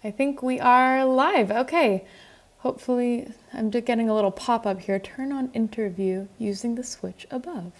I think we are live. Okay. Hopefully, I'm just getting a little pop-up here. Turn on interview using the switch above.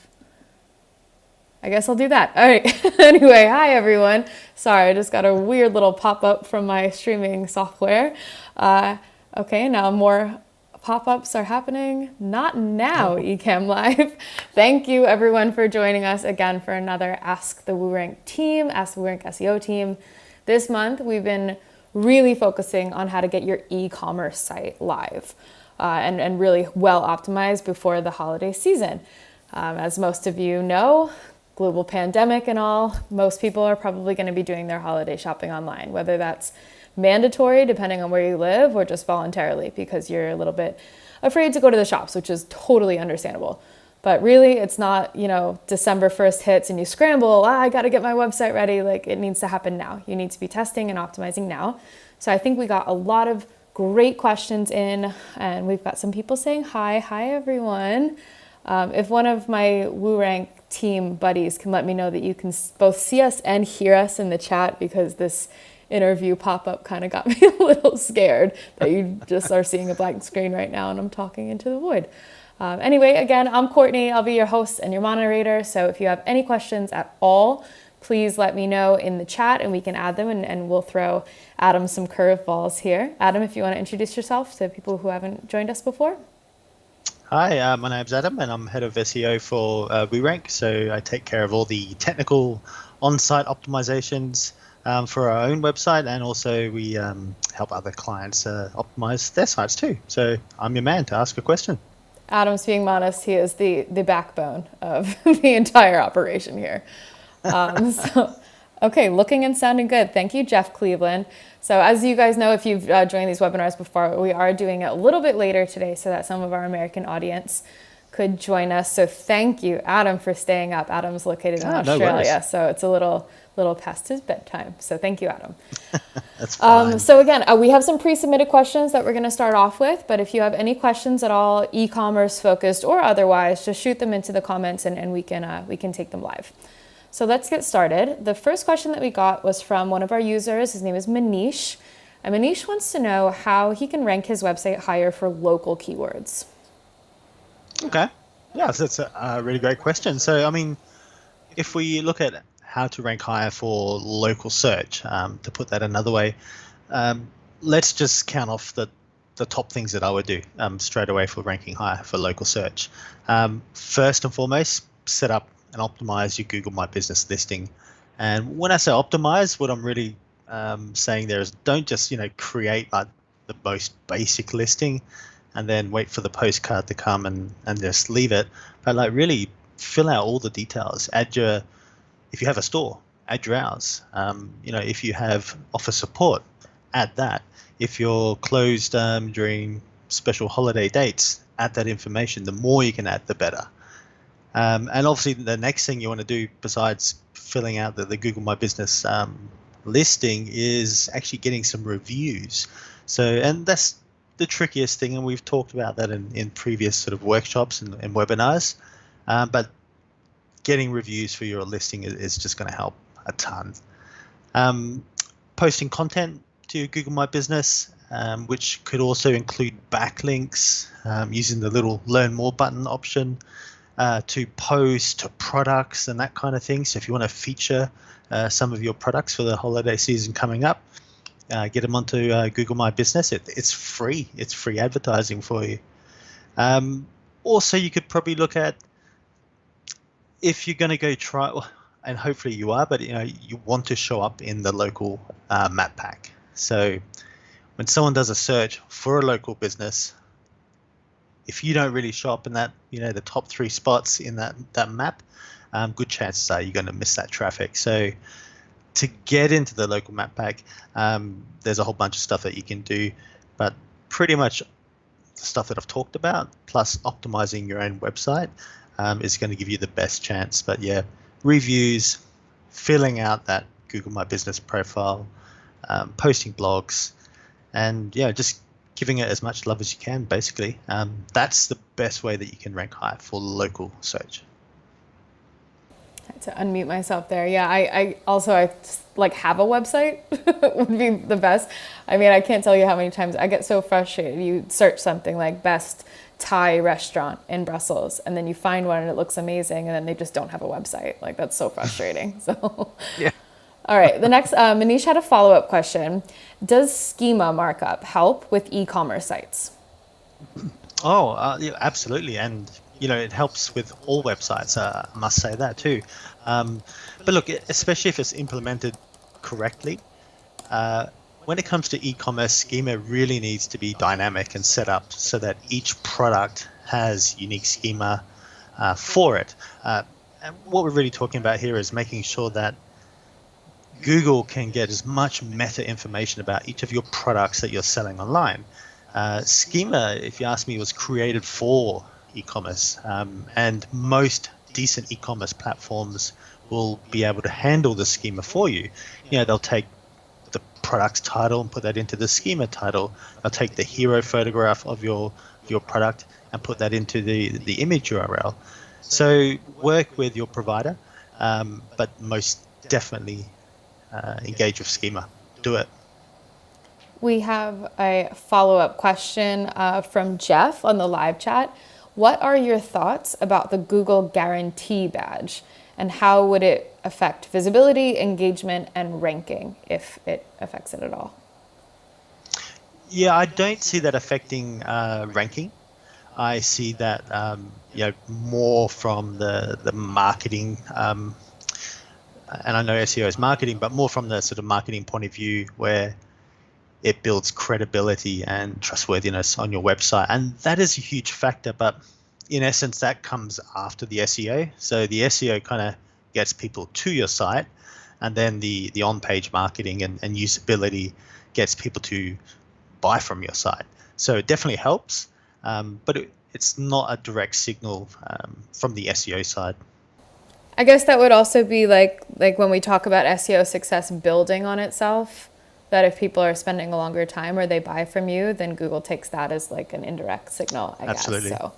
I guess I'll do that. All right. Anyway, hi everyone. Sorry, I just got a weird little pop-up from my streaming software. Okay, now more pop-ups are happening. Not now, Oh, eCam Live. Thank you everyone for joining us again for another Ask the WooRank team, Ask the WooRank SEO team. This month, we've been really focusing on how to get your e-commerce site live and really well optimized before the holiday season. As most of you know, global pandemic and all, most people are probably going to be doing their holiday shopping online, whether that's mandatory depending on where you live or just voluntarily because you're a little bit afraid to go to the shops, which is totally understandable. But really, it's not, December 1st hits and you scramble, I got to get my website ready. Like, it needs to happen now. You need to be testing and optimizing now. So I think we got a lot of great questions in, and we've got some people saying hi. Hi, everyone. If one of my WooRank team buddies can let me know that you can both see us and hear us in the chat, because this interview pop-up kind of got me a little scared that you just are seeing a blank screen right now and I'm talking into the void. Anyway, again, I'm Courtney. I'll be your host and your moderator. So if you have any questions at all, please let me know in the chat and we can add them, and we'll throw Adam some curveballs here. Adam, if you want to introduce yourself to people who haven't joined us before. hi, my name's Adam and I'm head of SEO for WooRank. So I take care of all the technical on-site optimizations for our own website, and also we help other clients optimize their sites too. So I'm your man to ask a question. Adam's being modest. He is the backbone of the entire operation here. Okay, looking and sounding good. Thank you, Jeff Cleveland. So as you guys know, if you've joined these webinars before, we are doing it a little bit later today so that some of our American audience could join us. So thank you, Adam, for staying up. Adam's located in No worries. Australia, so it's a little past his bedtime. So thank you, Adam. That's fine. So again, we have some pre-submitted questions that we're going to start off with, but if you have any questions at all, e-commerce focused or otherwise, just shoot them into the comments and we can take them live. So let's get started. The first question that we got was from one of our users. His name is Manish. And Manish wants to know how he can rank his website higher for local keywords. Okay. Yeah, so that's a really great question. So, I mean, if we look at how to rank higher for local search, to put that another way, let's just count off the top things that I would do straight away for ranking higher for local search. First and foremost, set up and optimize your Google My Business listing. And when I say optimize, what I'm really saying there is don't just create like the most basic listing and then wait for the postcard to come and just leave it, but like really fill out all the details. If you have a store, add your hours. If you have office support, add that. If you're closed during special holiday dates, add that information. The more you can add, the better. And obviously, the next thing you want to do besides filling out the Google My Business listing is actually getting some reviews. And that's the trickiest thing, and we've talked about that in previous sort of workshops and webinars. But getting reviews for your listing is just going to help a ton. Posting content to Google My Business, which could also include backlinks, using the little Learn More button option to post to products and that kind of thing. So if you want to feature some of your products for the holiday season coming up, get them onto Google My Business. It's free. It's free advertising for you. Also, you could probably look at, if you're going to go try, and hopefully you are, but you want to show up in the local map pack. So when someone does a search for a local business, if you don't really show up in that, the top 3 spots in that map, good chances are you're going to miss that traffic. So to get into the local map pack, there's a whole bunch of stuff that you can do, but pretty much the stuff that I've talked about, plus optimizing your own website, is going to give you the best chance. But yeah, reviews, filling out that Google My Business profile, posting blogs, and just giving it as much love as you can, basically. That's the best way that you can rank high for local search. To unmute myself there. Yeah, I also I like have a website would be the best. I mean, I can't tell you how many times I get so frustrated. You search something like best Thai restaurant in Brussels, and then you find one and it looks amazing, and then they just don't have a website. Like that's so frustrating. So, Yeah. all right, the next Manish had a follow-up question. Does schema markup help with e-commerce sites? Oh, yeah, absolutely. And, it helps with all websites. I must say that too. But look, especially if it's implemented correctly, when it comes to e-commerce, schema really needs to be dynamic and set up so that each product has unique schema for it. And what we're really talking about here is making sure that Google can get as much meta information about each of your products that you're selling online. Schema, if you ask me, was created for e-commerce, and most decent e-commerce platforms will be able to handle the schema for you. They'll take the product's title and put that into the schema title. They'll take the hero photograph of your product and put that into the image URL. So work with your provider, but most definitely engage with schema. Do it. We have a follow-up question from Jeff on the live chat. What are your thoughts about the Google Guarantee badge, and how would it affect visibility, engagement, and ranking, if it affects it at all? Yeah, I don't see that affecting ranking. I see that more from the marketing, and I know SEO is marketing, but more from the sort of marketing point of view, where it builds credibility and trustworthiness on your website. And that is a huge factor, but in essence, that comes after the SEO. So the SEO kind of gets people to your site, and then the on-page marketing and usability gets people to buy from your site. So it definitely helps, but it's not a direct signal from the SEO side. I guess that would also be like when we talk about SEO success building on itself, that if people are spending a longer time or they buy from you, then Google takes that as like an indirect signal, I Absolutely. guess. So.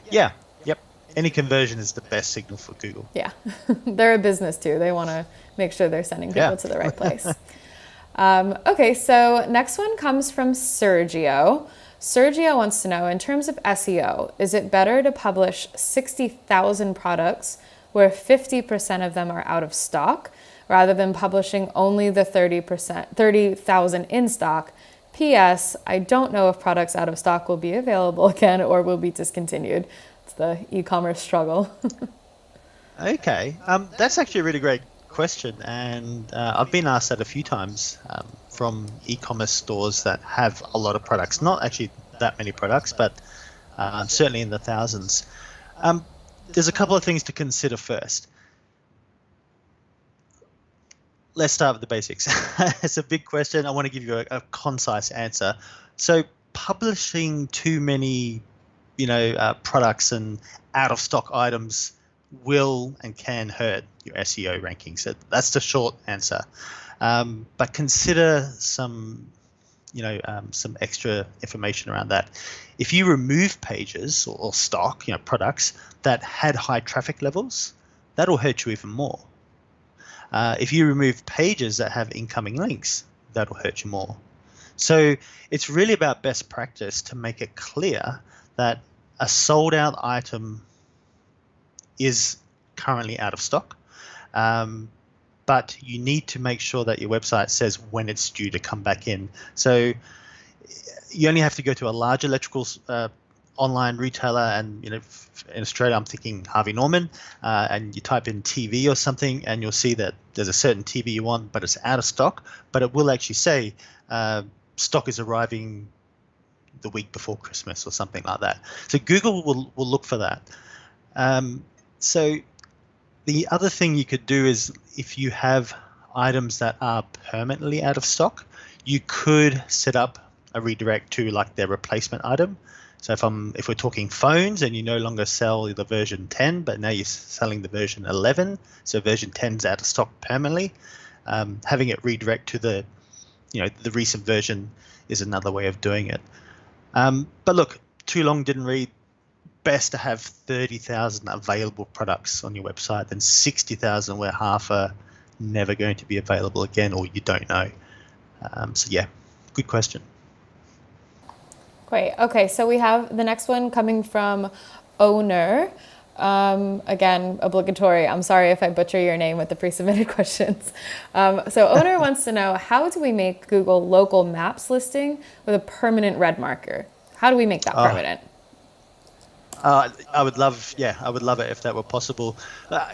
Yeah. Yep. Any conversion is the best signal for Google. Yeah. They're a business too. They want to make sure they're sending people to the right place. Okay, so next one comes from Sergio. Sergio wants to know, in terms of SEO, is it better to publish 60,000 products where 50% of them are out of stock, rather than publishing only the 30,000 in stock? P.S. I don't know if products out of stock will be available again or will be discontinued. It's the e-commerce struggle. Okay, that's actually a really great question, and I've been asked that a few times from e-commerce stores that have a lot of products. Not actually that many products, but certainly in the thousands. There's a couple of things to consider first. Let's start with the basics. It's a big question. I want to give you a concise answer. So publishing too many, products and out of stock items will and can hurt your SEO rankings. So that's the short answer. But consider some extra information around that. If you remove pages or stock, products that had high traffic levels, that'll hurt you even more. If you remove pages that have incoming links, that'll hurt you more. So it's really about best practice to make it clear that a sold out item is currently out of stock, but you need to make sure that your website says when it's due to come back in. So you only have to go to a large electrical online retailer, and in Australia I'm thinking Harvey Norman, and you type in TV or something, and you'll see that there's a certain TV you want, but it's out of stock. But it will actually say stock is arriving the week before Christmas or something like that. So Google will look for that. So the other thing you could do is, if you have items that are permanently out of stock, you could set up a redirect to like their replacement item. So if we're talking phones and you no longer sell the version 10, but now you're selling the version 11, so version 10 is out of stock permanently, having it redirect to the recent version is another way of doing it. But look, too long didn't read. best to have 30,000 available products on your website than 60,000 where half are never going to be available again or you don't know. So yeah, good question. Great. Okay, so we have the next one coming from Owner. Again, obligatory. I'm sorry if I butcher your name with the pre-submitted questions. So Owner wants to know, how do we make Google local maps listing with a permanent red marker? How do we make that permanent? I would love it if that were possible.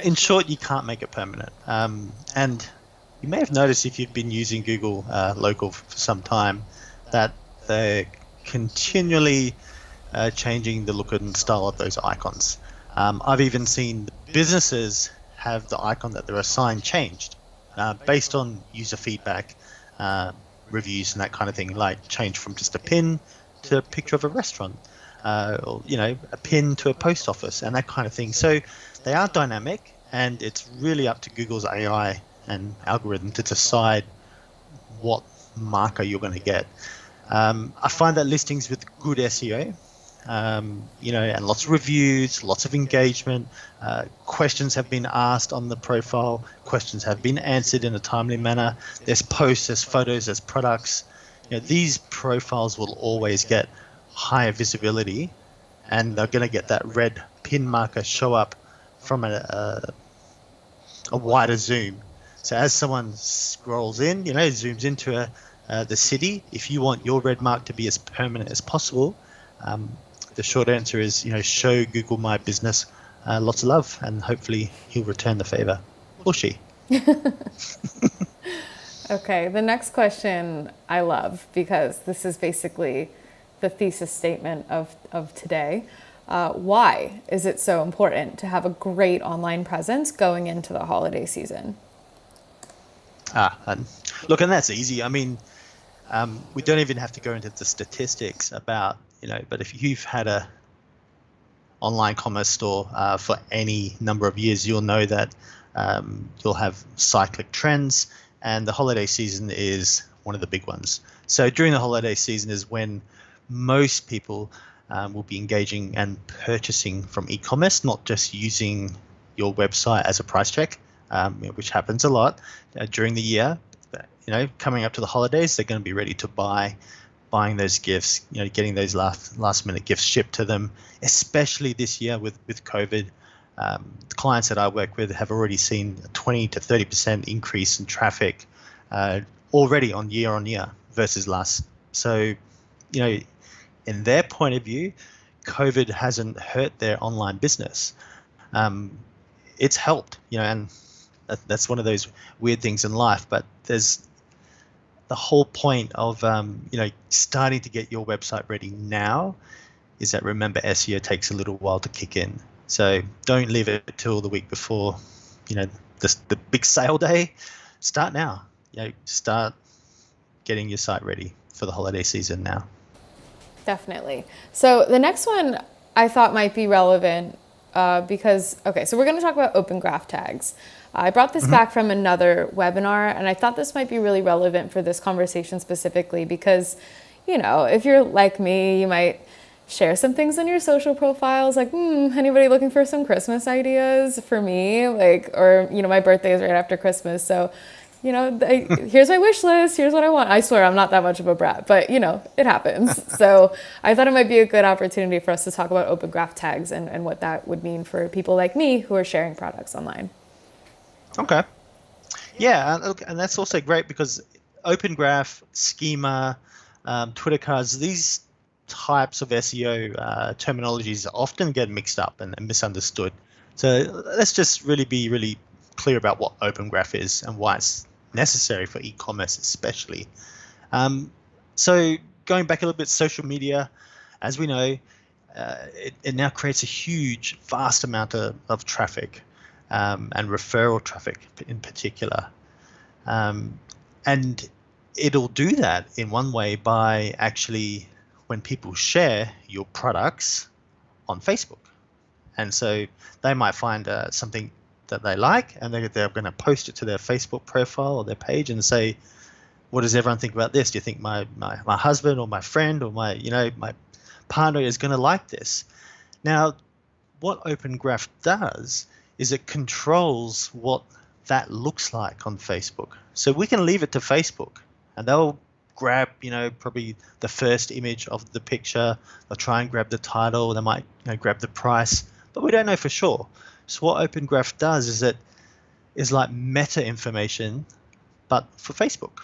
In short, you can't make it permanent. And you may have noticed if you've been using Google Local for some time that they're continually changing the look and style of those icons. I've even seen businesses have the icon that they're assigned changed based on user feedback, reviews, and that kind of thing, like change from just a pin to a picture of a restaurant, or a pin to a post office, and that kind of thing. So they are dynamic, and it's really up to Google's AI and algorithm to decide what marker you're going to get. I find that listings with good SEO, and lots of reviews, lots of engagement, questions have been asked on the profile, questions have been answered in a timely manner, there's posts, there's photos, there's products. These profiles will always get higher visibility, and they're going to get that red pin marker show up from a wider zoom. So as someone scrolls in, zooms into the city, if you want your red mark to be as permanent as possible, the short answer is, show Google My Business lots of love, and hopefully he'll return the favor, or she. Okay, the next question I love, because this is basically the thesis statement of today. Why is it so important to have a great online presence going into the holiday season? And that's easy. I mean, we don't even have to go into the statistics about, but if you've had a online commerce store for any number of years, you'll know that you'll have cyclic trends, and the holiday season is one of the big ones. So during the holiday season is when most people will be engaging and purchasing from e-commerce, not just using your website as a price check, which happens a lot during the year. Coming up to the holidays, they're going to be ready to buying those gifts, getting those last minute gifts shipped to them, especially this year with COVID. The clients that I work with have already seen a 20 to 30% increase in traffic already on year versus last. So, in their point of view, COVID hasn't hurt their online business. It's helped, and that's one of those weird things in life. But there's the whole point of starting to get your website ready now is that, remember, SEO takes a little while to kick in. So don't leave it till the week before, the big sale day. Start now. Start getting your site ready for the holiday season now. Definitely. So the next one I thought might be relevant because, so we're going to talk about open graph tags. I brought this back from another webinar, and I thought this might be really relevant for this conversation specifically because, if you're like me, you might share some things on your social profiles, like, anybody looking for some Christmas ideas for me? Or my birthday is right after Christmas, so, here's my wish list, here's what I want. I swear I'm not that much of a brat, but, it happens. So I thought it might be a good opportunity for us to talk about open graph tags and what that would mean for people like me who are sharing products online. Okay. Yeah, and that's also great because Open Graph, Schema, Twitter cards, these types of SEO terminologies often get mixed up and misunderstood. So let's just be really clear about what Open Graph is and why it's necessary for e-commerce especially. So going back a little bit, social media, as we know, it now creates a huge, vast amount of traffic. And referral traffic in particular. And it'll do that in one way by actually when people share your products on Facebook. And so they might find something that they like, and they're going to post it to their Facebook profile or their page and say, what does everyone think about this? Do you think my husband or my friend or my partner is going to like this? Now, what Open Graph does is it controls what that looks like on Facebook. So we can leave it to Facebook, and they'll grab, probably the first image of the picture. They'll try and grab the title. They might, grab the price, but we don't know for sure. So what Open Graph does is it is like meta information, but for Facebook.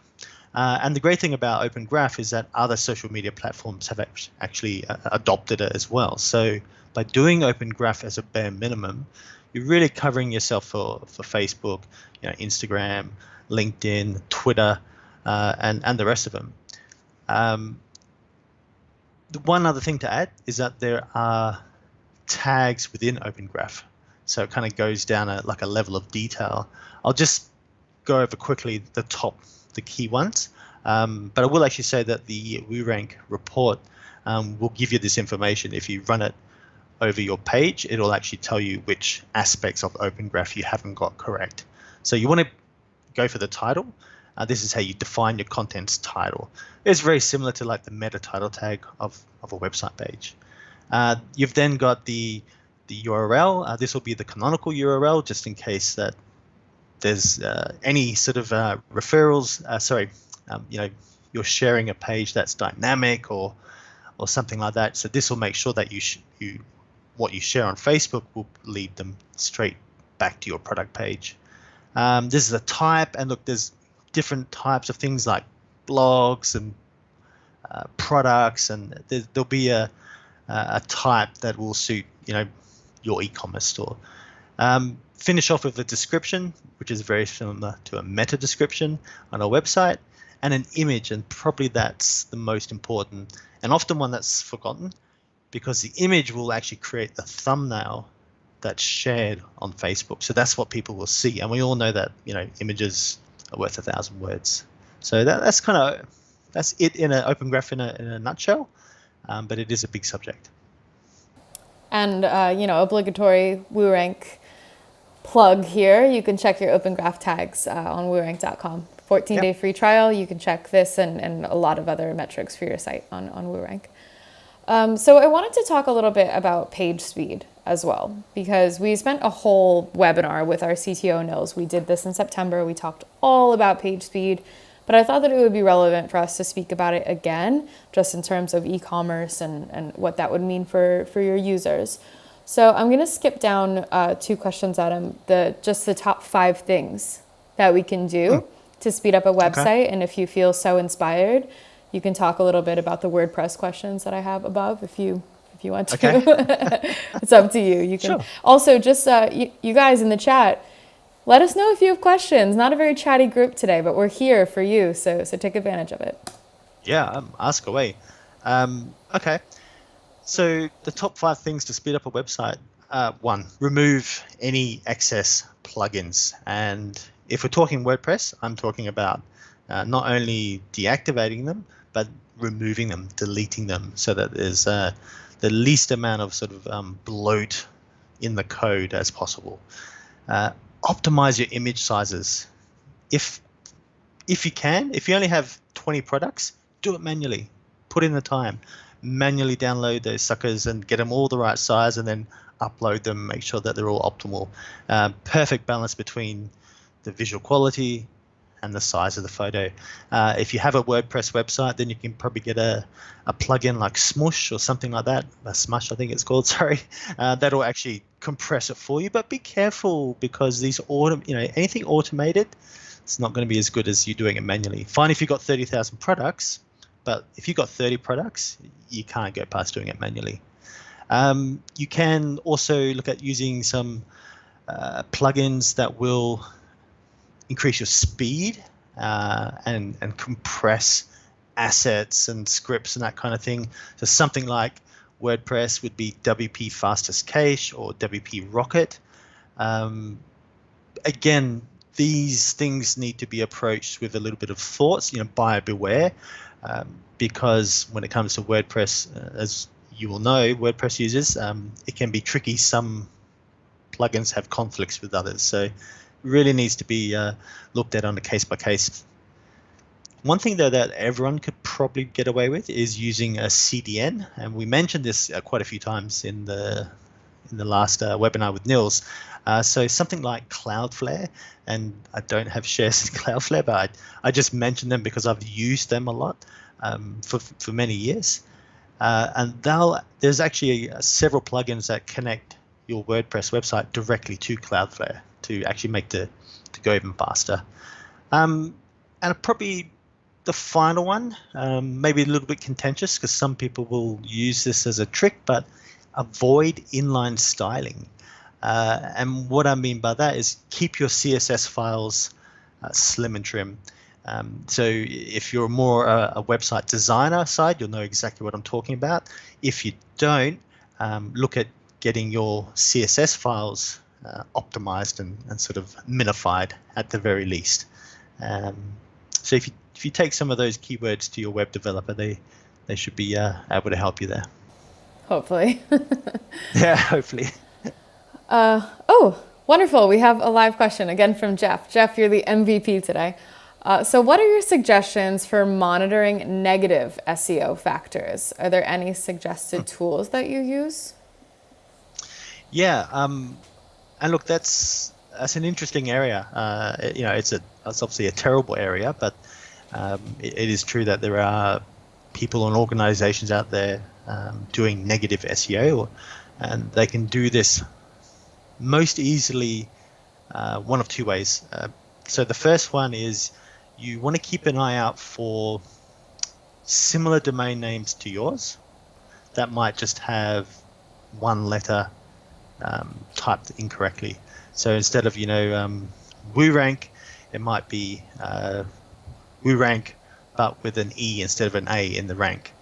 And the great thing about Open Graph is that other social media platforms have actually adopted it as well. So by doing Open Graph as a bare minimum, you're really covering yourself for Facebook, Instagram, LinkedIn, Twitter, and the rest of them. The one other thing to add is that there are tags within Open Graph. So it kind of goes down like a level of detail. I'll just go over quickly the key ones. But I will actually say that the WooRank report will give you this information. If you run it over your page, it'll actually tell you which aspects of Open Graph you haven't got correct. So you want to go for the title. This is how you define your content's title. It's very similar to like the meta title tag of a website page. You've then got the URL. This will be the canonical URL, just in case that there's any sort of referrals. You're sharing a page that's dynamic or something like that. So this will make sure that what you share on Facebook will lead them straight back to your product page. This is a type, and look, there's different types of things like blogs and products, and there'll be a type that will suit your e-commerce store. Finish off with a description, which is very similar to a meta description on a website, and an image, and probably that's the most important and often one that's forgotten, because the image will actually create the thumbnail that's shared on Facebook. So that's what people will see, and we all know that images are worth 1,000 words. So that's it in an Open Graph in a nutshell, but it is a big subject. And obligatory WooRank plug here. You can check your Open Graph tags on WooRank.com. 14-day free trial. You can check this and a lot of other metrics for your site on WooRank. So I wanted to talk a little bit about page speed as well, because we spent a whole webinar with our CTO Nils. We did this in September. We talked all about page speed, but I thought that it would be relevant for us to speak about it again, just in terms of e-commerce and what that would mean for your users. So I'm going to skip down 2 questions, Adam, just the top 5 things that we can do to speed up a website. Okay. And if you feel so inspired, you can talk a little bit about the WordPress questions that I have above if you want to. Okay. It's up to you. You can sure. Also just you guys in the chat, let us know if you have questions. Not a very chatty group today, but we're here for you, so take advantage of it. Yeah, ask away. Okay. So the top 5 things to speed up a website. 1, remove any excess plugins. And if we're talking WordPress, I'm talking about not only deactivating them, but removing them, deleting them, so that there's the least amount of sort of bloat in the code as possible. Optimize your image sizes. If you can, if you only have 20 products, do it manually. Put in the time. Manually download those suckers and get them all the right size, and then upload them, make sure that they're all optimal. Perfect balance between the visual quality and the size of the photo. If you have a WordPress website, then you can probably get a plugin like Smush or something like that. Smush, I think it's called, sorry. That'll actually compress it for you, but be careful, because these anything automated, it's not going to be as good as you doing it manually. Fine if you've got 30,000 products, but if you've got 30 products, you can't go past doing it manually. You can also look at using some plugins that will increase your speed and compress assets and scripts and that kind of thing. So something like WordPress would be WP Fastest Cache or WP Rocket. Again, these things need to be approached with a little bit of thoughts, buyer beware, because when it comes to WordPress, as you will know, WordPress users, it can be tricky. Some plugins have conflicts with others, so it really needs to be looked at on a case-by-case. One thing, though, that everyone could probably get away with is using a CDN, and we mentioned this quite a few times in the in the last webinar with Nils. So something like Cloudflare, and I don't have shares in Cloudflare, but I just mentioned them because I've used them a lot for many years. And there's actually several plugins that connect your WordPress website directly to Cloudflare to actually make to go even faster. And probably the final one, maybe a little bit contentious because some people will use this as a trick, but avoid inline styling. And what I mean by that is keep your CSS files slim and trim. So if you're more a website designer side, you'll know exactly what I'm talking about. If you don't, look at getting your CSS files optimized and sort of minified at the very least. So if you take some of those keywords to your web developer, they should be able to help you there. Hopefully. Yeah, hopefully. Oh, wonderful. We have a live question again from Jeff. Jeff, you're the MVP today. So what are your suggestions for monitoring negative SEO factors? Are there any suggested tools that you use? Yeah, and look, that's an interesting area. It's obviously a terrible area, but it is true that there are people and organizations out there doing negative SEO, and they can do this most easily one of two ways. So the first one is you want to keep an eye out for similar domain names to yours that might just have one letter typed incorrectly. So instead of WooRank, it might be WooRank but with an E instead of an A in the rank.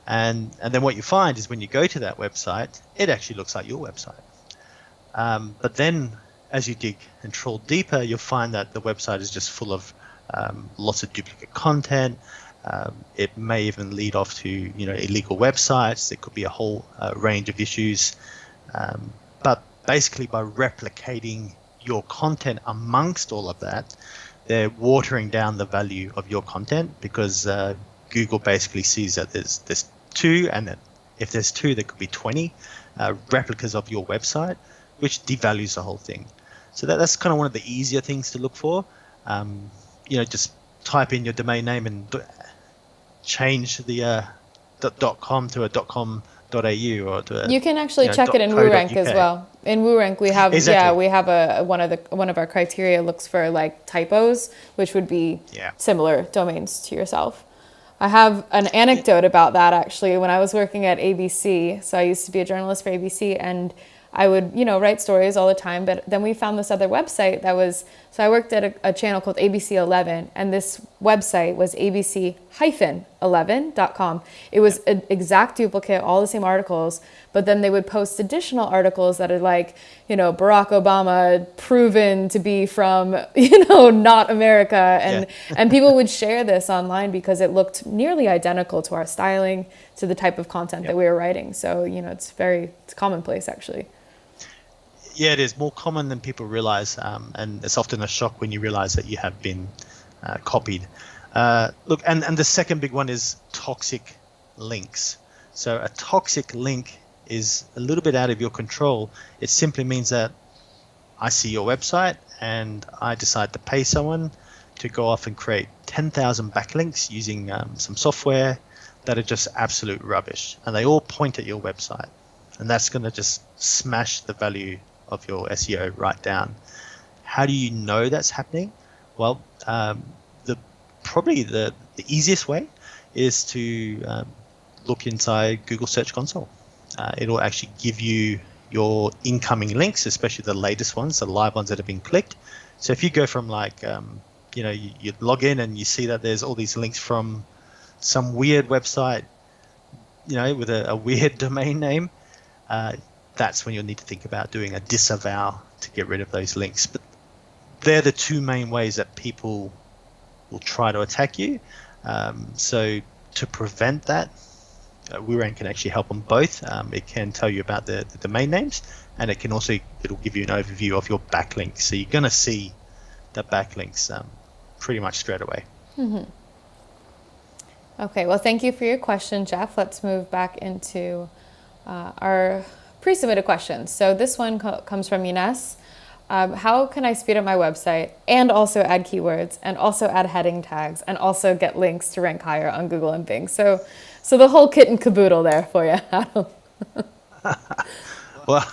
And then what you find is when you go to that website, it actually looks like your website. But then as you dig and trawl deeper, you'll find that the website is just full of lots of duplicate content. It may even lead off to illegal websites. There could be a whole range of issues. But basically by replicating your content amongst all of that, they're watering down the value of your content because Google basically sees that there's two, and that if there's two, there could be 20 replicas of your website, which devalues the whole thing. So that's kind of one of the easier things to look for. Just type in your domain name and change the .com to a .com.au or to a, you can actually check it in WooRank as well. In WooRank, we have we have one of our criteria looks for like typos, which would be similar domains to yourself. I have an anecdote about that actually. When I was working at ABC, so I used to be a journalist for ABC, and I would, write stories all the time, but then we found this other website so I worked at a channel called ABC 11, and this website was abc-11.com. It was an exact duplicate, all the same articles, but then they would post additional articles that are like, Barack Obama proven to be from, not America. And people would share this online because it looked nearly identical to our styling, to the type of content that we were writing. So, it's commonplace actually. Yeah, it is more common than people realize, and it's often a shock when you realize that you have been copied. Look, and the second big one is toxic links. So a toxic link is a little bit out of your control. It simply means that I see your website and I decide to pay someone to go off and create 10,000 backlinks using some software that are just absolute rubbish, and they all point at your website, and that's going to just smash the value of your SEO right down. How do you know that's happening? Well, probably the easiest way is to look inside Google Search Console. It'll actually give you your incoming links, especially the latest ones, the live ones that have been clicked. So if you go from you log in and you see that there's all these links from some weird website, with a weird domain name, that's when you'll need to think about doing a disavow to get rid of those links. But they're the two main ways that people will try to attack you. So to prevent that, WooRank can actually help on both. It can tell you about the domain names, and it'll give you an overview of your backlinks. So you're going to see the backlinks pretty much straight away. Mm-hmm. Okay, well, thank you for your question, Jeff. Let's move back into our pre-submitted questions. So this one comes from Ines. How can I speed up my website and also add keywords and also add heading tags and also get links to rank higher on Google and Bing? So the whole kit and caboodle there for you, Adam. Well,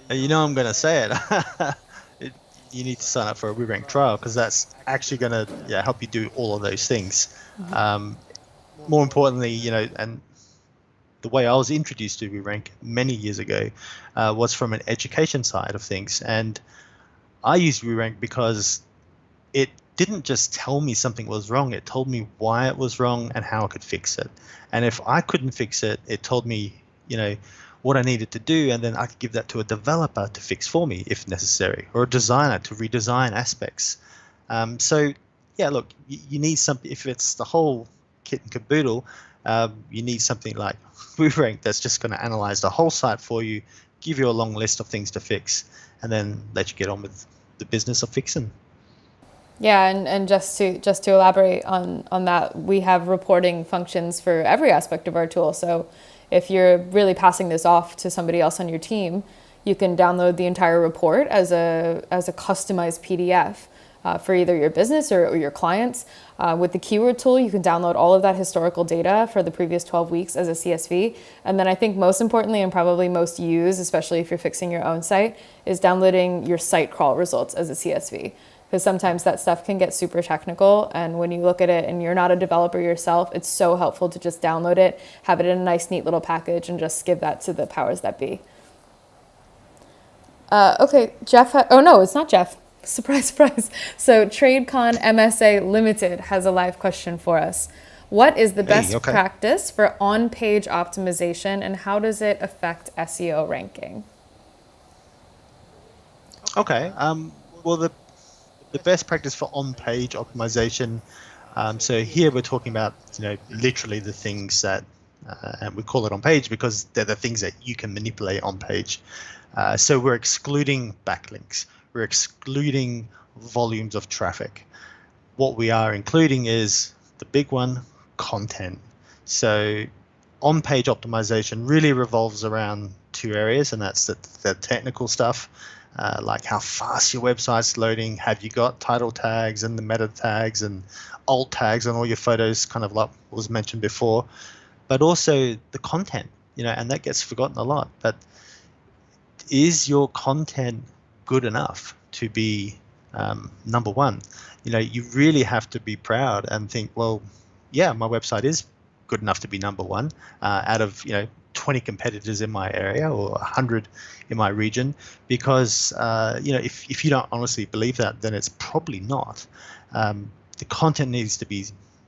I'm going to say it. You need to sign up for a WooRank trial, because that's actually going to help you do all of those things. More importantly, and the way I was introduced to WooRank many years ago was from an education side of things. And I used WooRank because it didn't just tell me something was wrong, it told me why it was wrong and how I could fix it. And if I couldn't fix it, it told me, what I needed to do, and then I could give that to a developer to fix for me if necessary, or a designer to redesign aspects. So look, you need something. If it's the whole kit and caboodle, you need something like WooRank that's just going to analyze the whole site for you, give you a long list of things to fix, and then let you get on with the business of fixing. Yeah, and just to elaborate on that, we have reporting functions for every aspect of our tool. So if you're really passing this off to somebody else on your team, you can download the entire report as a customized PDF for either your business or your clients. With the keyword tool, you can download all of that historical data for the previous 12 weeks as a CSV. And then I think most importantly, and probably most used, especially if you're fixing your own site, is downloading your site crawl results as a CSV. Because sometimes that stuff can get super technical, and when you look at it and you're not a developer yourself, it's so helpful to just download it, have it in a nice, neat little package, and just give that to the powers that be. Okay, Jeff. Oh no, it's not Jeff. Surprise, surprise. So TradeCon MSA Limited has a live question for us. What is the best practice for on-page optimization, and how does it affect SEO ranking? Okay. Well, the best practice for on-page optimization. So here we're talking about, literally the things that, and we call it on page because they're the things that you can manipulate on page. So we're excluding backlinks. We're excluding volumes of traffic. What we are including is the big one, content. So on-page optimization really revolves around two areas, and that's the technical stuff. Like how fast your website's loading, have you got title tags and the meta tags and alt tags on all your photos, kind of like was mentioned before, but also the content, and that gets forgotten a lot. But is your content good enough to be number one? You really have to be proud and think, well, yeah, my website is good enough to be number one out of 20 competitors in my area or 100 in my region, because if you don't honestly believe that, then it's probably not. The content needs to be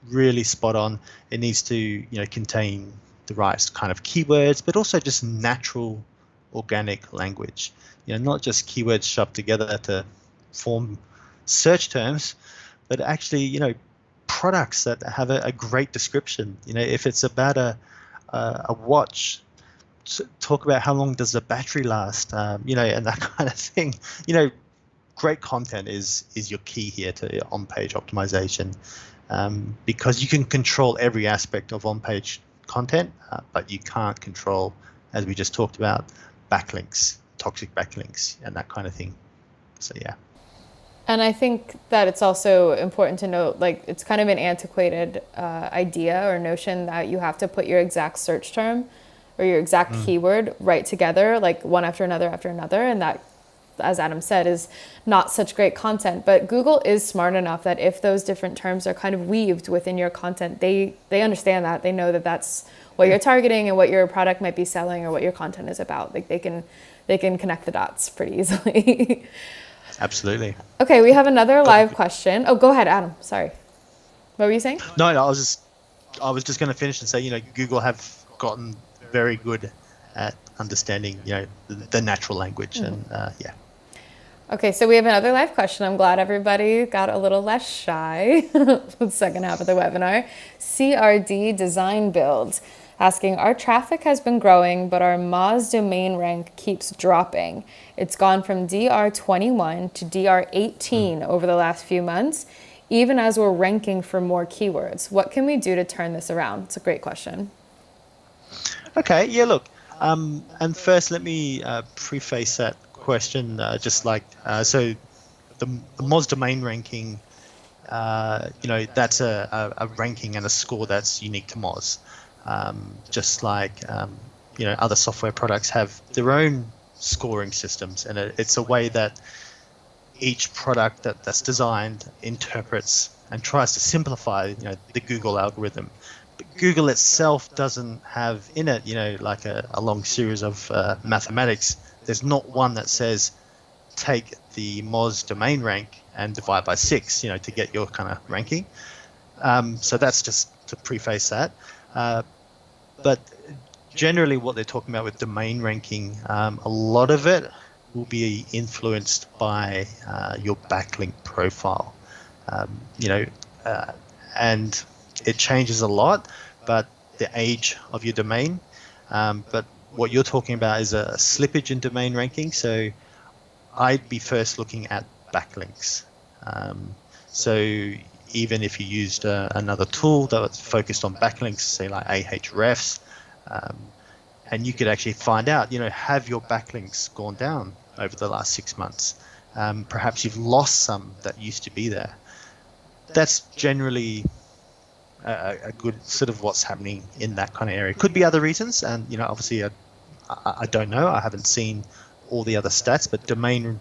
really spot on. It needs to contain the right kind of keywords, but also just natural organic language, not just keywords shoved together to form search terms, but actually products that have a great description. If it's about a watch, talk about how long does the battery last, and that kind of thing. Great content is your key here to on-page optimization, because you can control every aspect of on-page content, but you can't control, as we just talked about, backlinks, toxic backlinks, and that kind of thing. So yeah. And I think that it's also important to note, like, it's kind of an antiquated idea or notion that you have to put your exact search term or your exact keyword right together, like one after another, and that, as Adam said, is not such great content. But Google is smart enough that if those different terms are kind of weaved within your content, they understand that. They know that that's what you're targeting and what your product might be selling or what your content is about. Like they can connect the dots pretty easily. Absolutely. Okay, we have another live question. Oh, go ahead, Adam. Sorry. What were you saying? No, I was just going to finish and say, Google have gotten very good at understanding, the natural language, and yeah. Okay, so we have another live question. I'm glad everybody got a little less shy the second half of the webinar. CRD Design Build asking, our traffic has been growing, but our Moz domain rank keeps dropping. It's gone from DR21 to DR18 over the last few months, even as we're ranking for more keywords. What can we do to turn this around? It's a great question. Okay, yeah, look, And first, let me preface that question just like so. The Moz domain ranking, that's a ranking and a score that's unique to Moz. Just like other software products have their own scoring systems, and it's a way that each product that's designed interprets and tries to simplify the Google algorithm. But Google itself doesn't have in it like a long series of mathematics. There's not one that says take the Moz domain rank and divide by 6 to get your kind of ranking. So that's just to preface that. But generally what they're talking about with domain ranking, a lot of it will be influenced by your backlink profile. And it changes a lot, but the age of your domain. But what you're talking about is a slippage in domain ranking. So I'd be first looking at backlinks. So even if you used another tool that was focused on backlinks, say like Ahrefs, and you could actually find out, have your backlinks gone down over the last 6 months? Perhaps you've lost some that used to be there. That's generally a good sort of what's happening in that kind of area. Could be other reasons, and obviously I don't know. I haven't seen all the other stats, but domain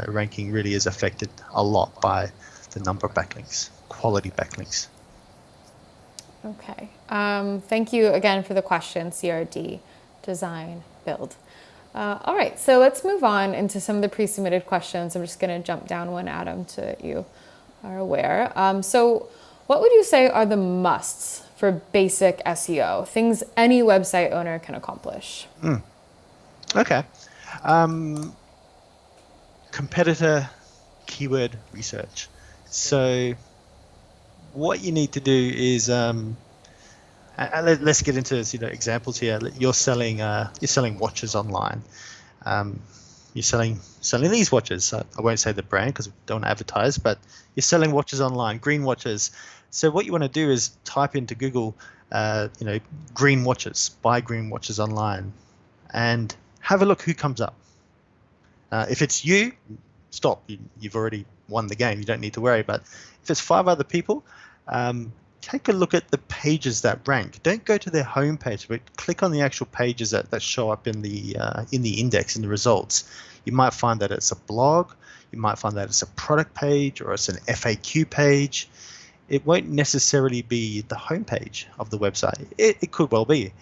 ranking really is affected a lot by the number of backlinks, quality backlinks. Okay. Thank you again for the question, CRD, design, build. All right, so let's move on into some of the pre-submitted questions. I'm just going to jump down one, Adam, so that you are aware. So what would you say are the musts for basic SEO, things any website owner can accomplish? Okay. Competitor keyword research. So what you need to do is let's get into examples here. You're selling watches online. You're selling these watches. I won't say the brand because we don't advertise, but you're selling watches online, green watches. So what you want to do is type into Google, green watches, buy green watches online, and have a look who comes up. If it's you, stop. You've already won the game. You don't need to worry. But if it's 5 other people, take a look at the pages that rank. Don't go to their homepage, but click on the actual pages that show up in the index, in the results. You might find that it's a blog. You might find that it's a product page or it's an FAQ page. It won't necessarily be the homepage of the website. It could well be.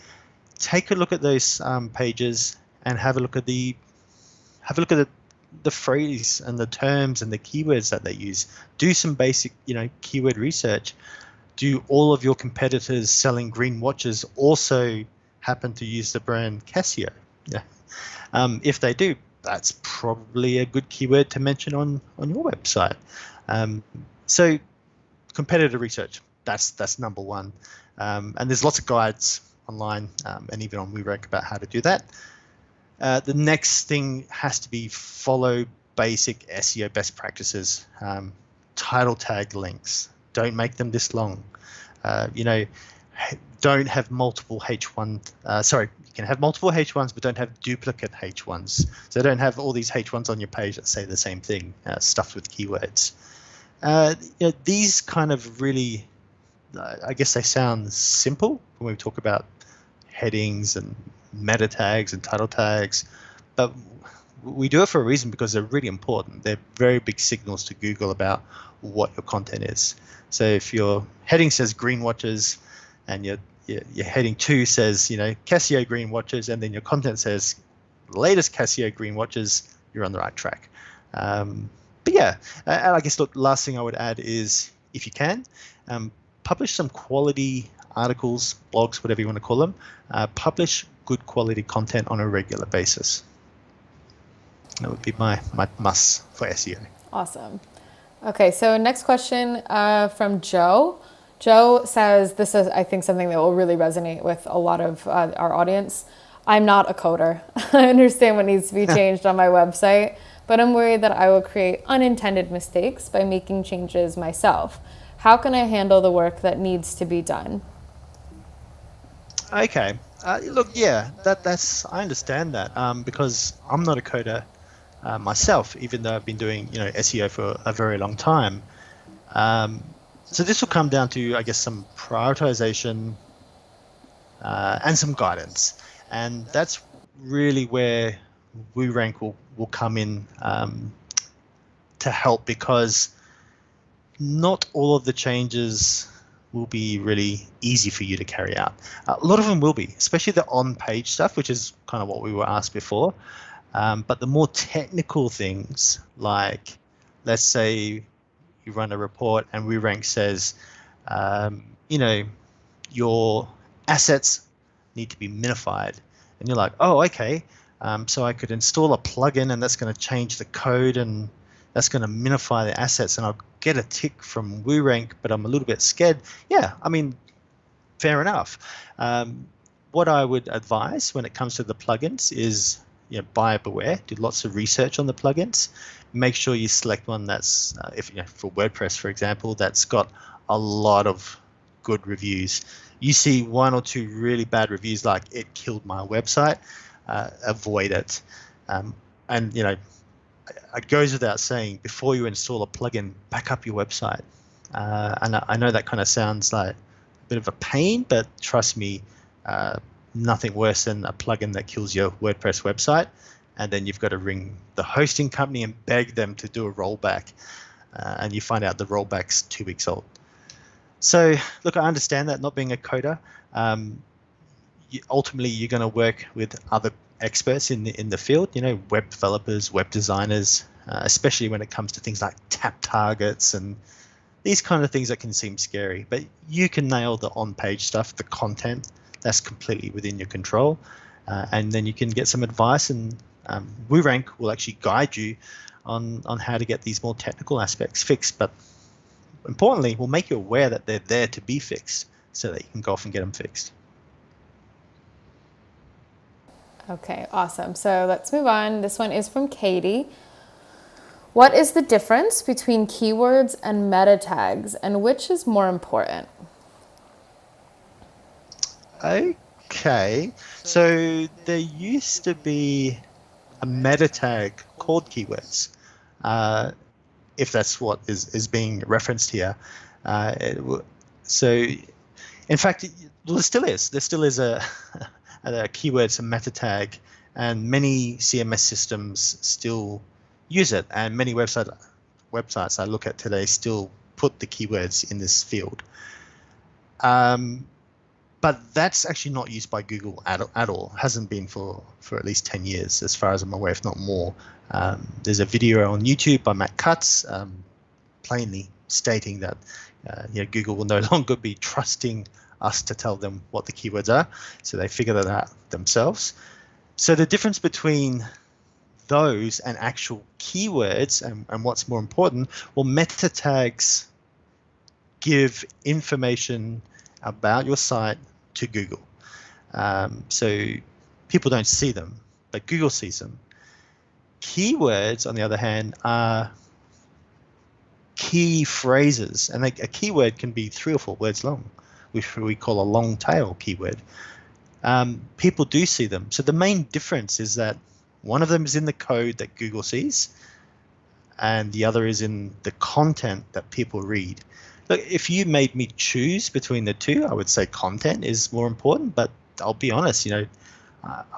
Take a look at those pages and have a look at the phrase and the terms and the keywords that they use. Do some basic, keyword research. Do all of your competitors selling green watches also happen to use the brand Casio? Yeah. If they do, that's probably a good keyword to mention on your website. So competitor research, that's number one. And there's lots of guides online and even on WooRank about how to do that. The next thing has to be follow basic SEO best practices. Title tag links. Don't make them this long. Don't have multiple H1. You can have multiple H1s, but don't have duplicate H1s. So don't have all these H1s on your page that say the same thing, stuffed with keywords. These kind of really, I guess they sound simple when we talk about headings and meta tags and title tags, but we do it for a reason because they're really important. They're very big signals to Google about what your content is. So if your heading says green watches and your heading 2 says Casio green watches, and then your content says latest Casio green watches, you're on the right track. But yeah, and I guess the last thing I would add is, if you can, publish some quality articles, blogs, whatever you want to call them. Publish good quality content on a regular basis. That would be my must for SEO. Awesome. Okay, so next question from Joe. Joe says, this is, I think, something that will really resonate with a lot of our audience. I'm not a coder. I understand what needs to be changed on my website, but I'm worried that I will create unintended mistakes by making changes myself. How can I handle the work that needs to be done? Okay. Look, yeah, that's I understand that because I'm not a coder myself, even though I've been doing SEO for a very long time. So this will come down to, I guess, some prioritization and some guidance, and that's really where WooRank will come in to help, because not all of the changes will be really easy for you to carry out. A lot of them will be, especially the on-page stuff, which is kind of what we were asked before. But the more technical things, like let's say you run a report and WooRank says, your assets need to be minified, and you're like, oh, okay. So I could install a plugin, and that's going to change the code, and that's going to minify the assets, and I'll get a tick from WooRank, but I'm a little bit scared. Yeah, I mean, fair enough. What I would advise when it comes to the plugins is, buyer beware. Do lots of research on the plugins. Make sure you select one that's, if for WordPress, for example, that's got a lot of good reviews. You see one or two really bad reviews, like "it killed my website," avoid it. And it goes without saying, before you install a plugin, back up your website. And I know that kind of sounds like a bit of a pain, but trust me, nothing worse than a plugin that kills your WordPress website, and then you've got to ring the hosting company and beg them to do a rollback, and you find out the rollback's 2 weeks old. So look, I understand that, not being a coder. Ultimately, you're going to work with other experts in the field, web developers, web designers, especially when it comes to things like tap targets and these kind of things that can seem scary. But you can nail the on-page stuff, the content. That's completely within your control. And then you can get some advice, and WooRank will actually guide you on how to get these more technical aspects fixed. But importantly, we'll make you aware that they're there to be fixed, so that you can go off and get them fixed. Okay, awesome. So let's move on. This one is from Katie. What is the difference between keywords and meta tags, and which is more important? Okay, so there used to be a meta tag called keywords, if that's what is being referenced here. So, in fact, there still is. There still is a keywords and meta tag, and many CMS systems still use it, and many websites I look at today still put the keywords in this field. But that's actually not used by Google at all. Hasn't been for at least 10 years, as far as I'm aware, if not more. There's a video on YouTube by Matt Cutts, plainly stating that Google will no longer be trusting us to tell them what the keywords are, so they figure that out themselves. So the difference between those and actual keywords, and what's more important, well, meta tags give information about your site to Google. So people don't see them, but Google sees them. Keywords, on the other hand, are key phrases, and a keyword can be 3 or 4 words long, which we call a long tail keyword. People do see them. So the main difference is that one of them is in the code that Google sees, and the other is in the content that people read. Look, if you made me choose between the two, I would say content is more important, but I'll be honest, I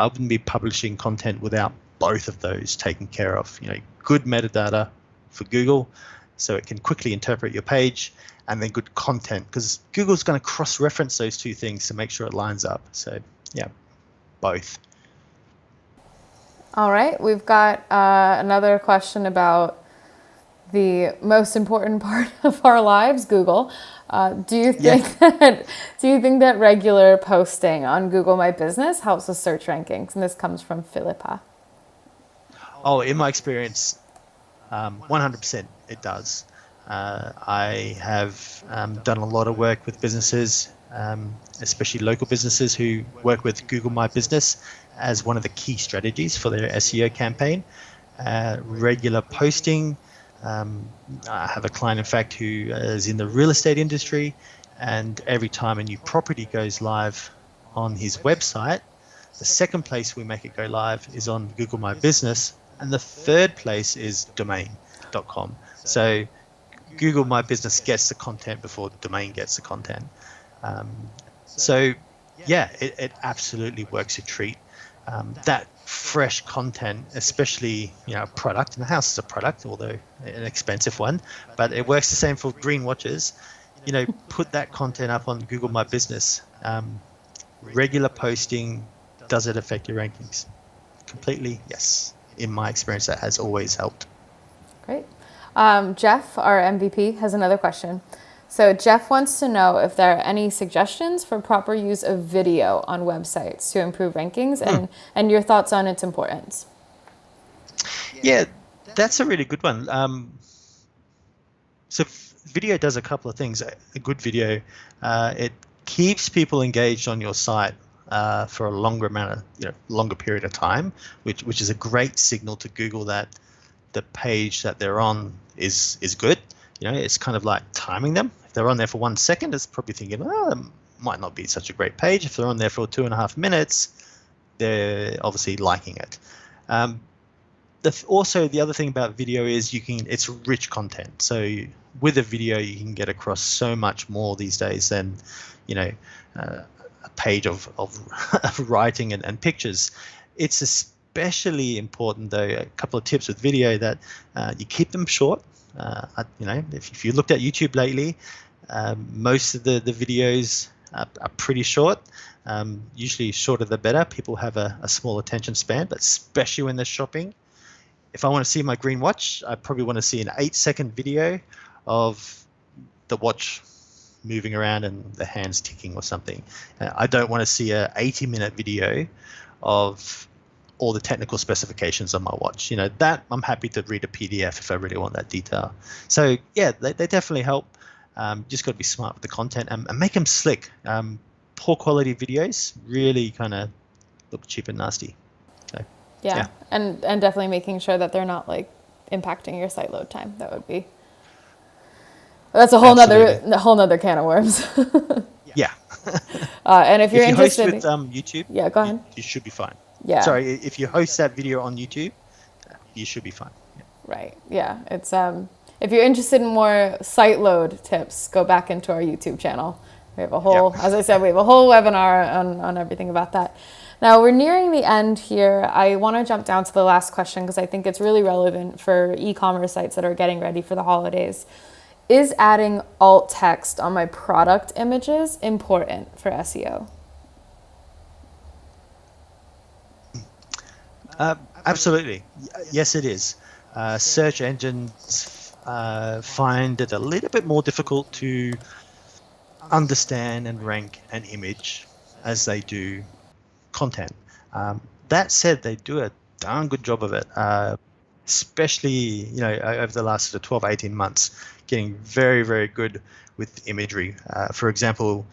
wouldn't be publishing content without both of those taken care of. Good metadata for Google, so it can quickly interpret your page, and then good content, because Google's going to cross-reference those two things to make sure it lines up. So yeah, both. All right, we've got another question about the most important part of our lives, Google. Do you think that regular posting on Google My Business helps with search rankings? And this comes from Philippa. Oh, in my experience, 100% it does. I have done a lot of work with businesses, especially local businesses who work with Google My Business as one of the key strategies for their SEO campaign. Regular posting. I have a client, in fact, who is in the real estate industry, and every time a new property goes live on his website. The second place we make it go live is on Google My Business, and the third place is domain.com. So Google My Business gets the content before the domain gets the content. So yeah, it absolutely works a treat. That fresh content, especially a product, and the house is a product, although an expensive one, but it works the same for green watches. Put that content up on Google My Business. Regular posting, does it affect your rankings? Completely, yes. In my experience, that has always helped. Great. Jeff, our MVP, has another question. So Jeff wants to know if there are any suggestions for proper use of video on websites to improve rankings and your thoughts on its importance. Yeah, that's a really good one. So video does a couple of things. A good video, it keeps people engaged on your site for a longer period of time, which is a great signal to Google that the page that they're on is good. It's kind of like timing them. If they're on there for 1 second, it's probably thinking, oh, it might not be such a great page. If they're on there for 2.5 minutes, they're obviously liking it. Also, the other thing about video is it's rich content. So with a video, you can get across so much more these days than a page of writing and pictures. It's especially important, though, a couple of tips with video, that you keep them short. If you looked at YouTube lately, most of the videos are pretty short. Usually shorter the better. People have a small attention span, but especially when they're shopping. If I want to see my green watch, I probably want to see an 8-second video of the watch moving around and the hands ticking or something. I don't want to see a 80-minute video of all the technical specifications on my watch. That I'm happy to read a PDF if I really want that detail. So yeah, they definitely help. Just got to be smart with the content and make them slick. Poor quality videos really kind of look cheap and nasty. So yeah. And definitely making sure that they're not like impacting your site load time. That's a whole nother can of worms. Yeah. And if you're interested with YouTube, yeah, go ahead. You should be fine. Yeah. Sorry, if you host that video on YouTube, you should be fine. Yeah. Right. Yeah. It's if you're interested in more site load tips, go back into our YouTube channel. We have a whole, as I said, we have a whole webinar on everything about that. Now we're nearing the end here. I want to jump down to the last question because I think it's really relevant for e-commerce sites that are getting ready for the holidays. Is adding alt text on my product images important for SEO? Absolutely. Yes, it is. Search engines find it a little bit more difficult to understand and rank an image as they do content. That said, they do a darn good job of it, especially over the last 12, 18 months, getting very, very good with imagery. For example,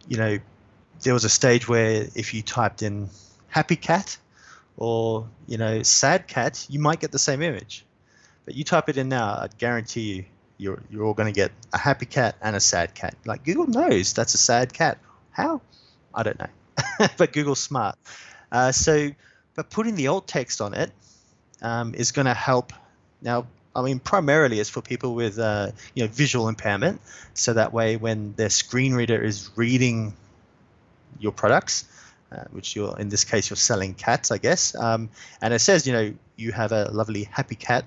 there was a stage where if you typed in happy cat or sad cat, you might get the same image. But you type it in now, I guarantee you're all going to get a happy cat and a sad cat. Like, Google knows that's a sad cat. How? I don't know. But Google's smart. But putting the alt text on it is going to help. Now, I mean, primarily it's for people with visual impairment, so that way when their screen reader is reading your products, which in this case you're selling cats, I guess, and it says you have a lovely happy cat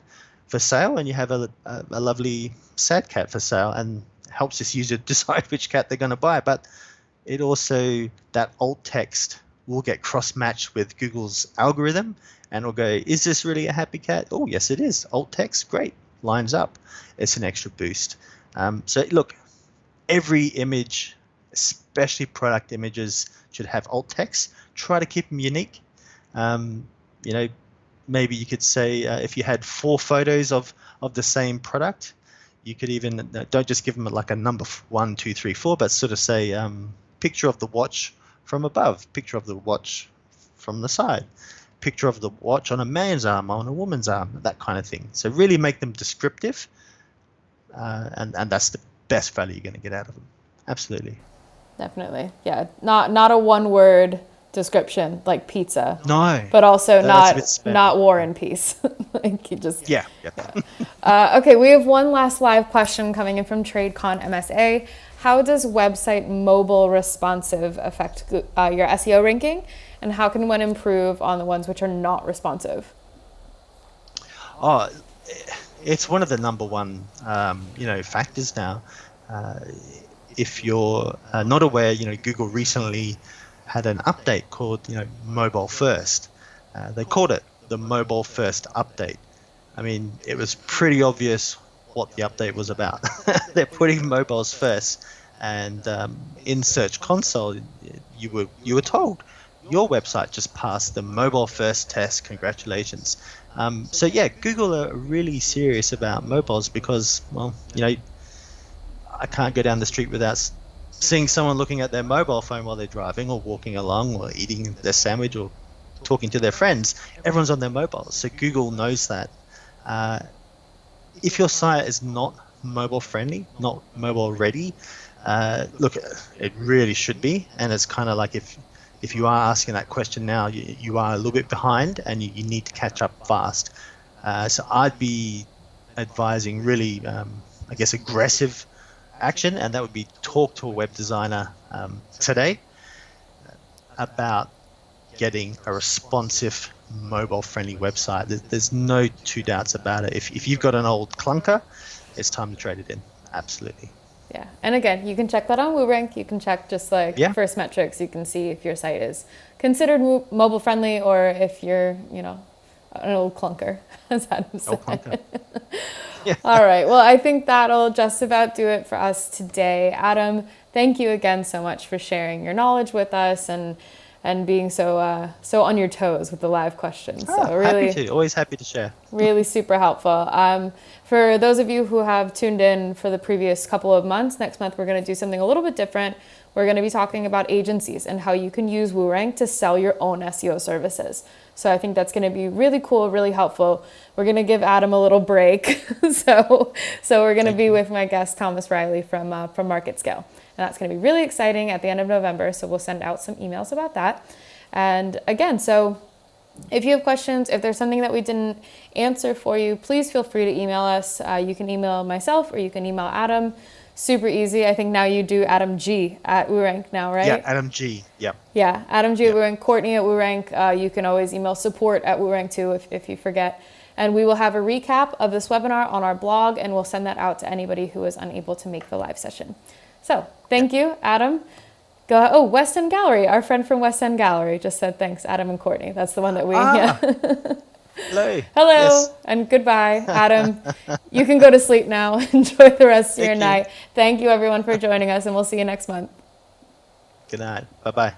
for sale and you have a lovely sad cat for sale, and helps this user decide which cat they're going to buy. But it also, that alt text will get cross-matched with Google's algorithm, and will go, is this really a happy cat? Oh, yes, it is. Alt text, great, lines up. It's an extra boost. So look, every image, especially product images, should have alt text. Try to keep them unique. Maybe you could say if you had 4 photos of the same product, you could even, don't just give them like a number 1, 2, 3, 4, but sort of say picture of the watch from above, picture of the watch from the side, picture of the watch on a man's arm, on a woman's arm, that kind of thing. So really make them descriptive, and that's the best value you're going to get out of them. Absolutely. Definitely. Yeah. Not a one word description like pizza, No, but also that's a bit not spammy. War and Peace. Like you just Yeah, yeah. okay, we have one last live question coming in from TradeCon MSA. How does website mobile responsive affect your SEO ranking, and how can one improve on the ones which are not responsive? Oh, it's one of the number one, factors now. Uh, if you're not aware, Google recently had an update called, Mobile First. They called it the Mobile First update. I mean, it was pretty obvious what the update was about. They're putting mobiles first, and in Search Console, you were told your website just passed the mobile first test. Congratulations. So yeah, Google are really serious about mobiles because, well, I can't go down the street without seeing someone looking at their mobile phone while they're driving or walking along or eating their sandwich or talking to their friends. Everyone's on their mobiles, so Google knows that. Uh, if your site is not mobile friendly, not mobile ready, look, it really should be. And it's kind of like if you are asking that question now, you are a little bit behind and you need to catch up fast. So I'd be advising really, aggressive action, and that would be talk to a web designer today about getting a responsive mobile friendly website. There's no two doubts about it. If you've got an old clunker, it's time to trade it in. Absolutely. Yeah. And again, you can check that on WooRank. You can check just like Yeah. first metrics. You can see if your site is considered mobile friendly or if you're, an old clunker, as Adam said. Old clunker. Yeah. All right. Well, I think that'll just about do it for us today. Adam, thank you again so much for sharing your knowledge with us and being so on your toes with the live questions. So really, happy to. Always happy to share. really super helpful. For those of you who have tuned in for the previous couple of months, next month we're going to do something a little bit different. We're going to be talking about agencies and how you can use WooRank to sell your own SEO services. So I think that's going to be really cool, really helpful. We're going to give Adam a little break. so we're going to be with my guest, Thomas Riley from MarketScale. And that's going to be really exciting at the end of November. So we'll send out some emails about that. And again, so if you have questions, if there's something that we didn't answer for you, please feel free to email us. You can email myself or you can email Adam. Super easy. I think now you do Adam G at WooRank now, right? Yeah, Adam G. Yep. Yeah, Adam G at Yep. WooRank, Courtney at WooRank. You can always email support at WooRank too if you forget. And we will have a recap of this webinar on our blog, and we'll send that out to anybody who is unable to make the live session. So thank you, Adam. Go ahead. Oh, West End Gallery. Our friend from West End Gallery just said thanks, Adam and Courtney. That's the one that we... Yeah. Hello. Hello Yes. and goodbye, Adam. You can go to sleep now. Enjoy the rest of your night. Thank you, everyone, for joining us, and we'll see you next month. Good night. Bye-bye.